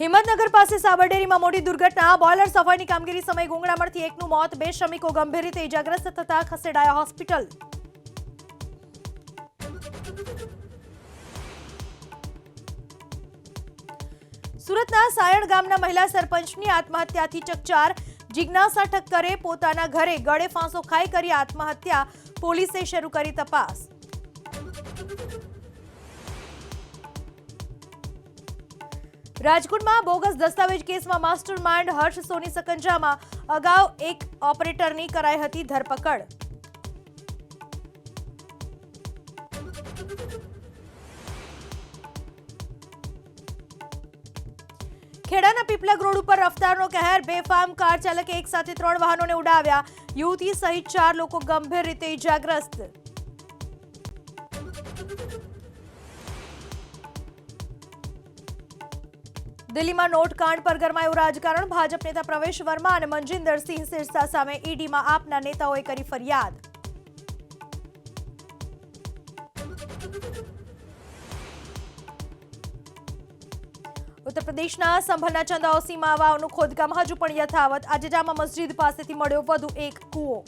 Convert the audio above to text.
હિંમતનગર પાસે સાબરડેરીમાં મોટી દુર્ઘટના. બોઇલર સફાઈની કામગીરી સમયે ગૂંગળામણથી એકનું મોત, 2 શ્રમિકો ગંભીર રીતે ઇજાગ્રસ્ત થતા ખસેડાયા હોસ્પિટલ. સુરતના સાયણ ગામના મહિલા સરપંચની આત્મહત્યાથી ચકચાર. જિજ્ઞાસા ઠક્કરે પોતાના ઘરે ગળે ફાંસો ખાઈ કરી આત્મહત્યા. પોલીસે શરૂ કરી તપાસ. રાજકોટમાં બોગસ દસ્તાવેજ કેસમાં માસ્ટર માઇન્ડ હર્ષ સોની સકંજામાં. અગાઉ એક ઓપરેટરની કરાઈ હતી ધરપકડ. ખેડાના પીપલગ રોડ ઉપર રફતારનો કહેર. બેફામ કાર ચાલકે એક સાથે 3 વાહનોને ઉડાવ્યા. યુવતી સહિત 4 લોકો ગંભીર રીતે ઇજાગ્રસ્ત. દિલ્હીમાં નોટકાંડ પર ગરમાયું રાજકારણ. ભાજપ નેતા પ્રવેશ વર્મા અને મનજિંદરસિંહ સિરસા સામે ઈડીમાં આપના નેતાઓએ કરી ફરિયાદ. ઉત્તર પ્રદેશના સંભલના ચંદાઓસીમાં વાવનું ખોદકામ હજુ પણ યથાવત. આજે જામા મસ્જિદ પાસેથી મળ્યો વધુ એક કૂવો.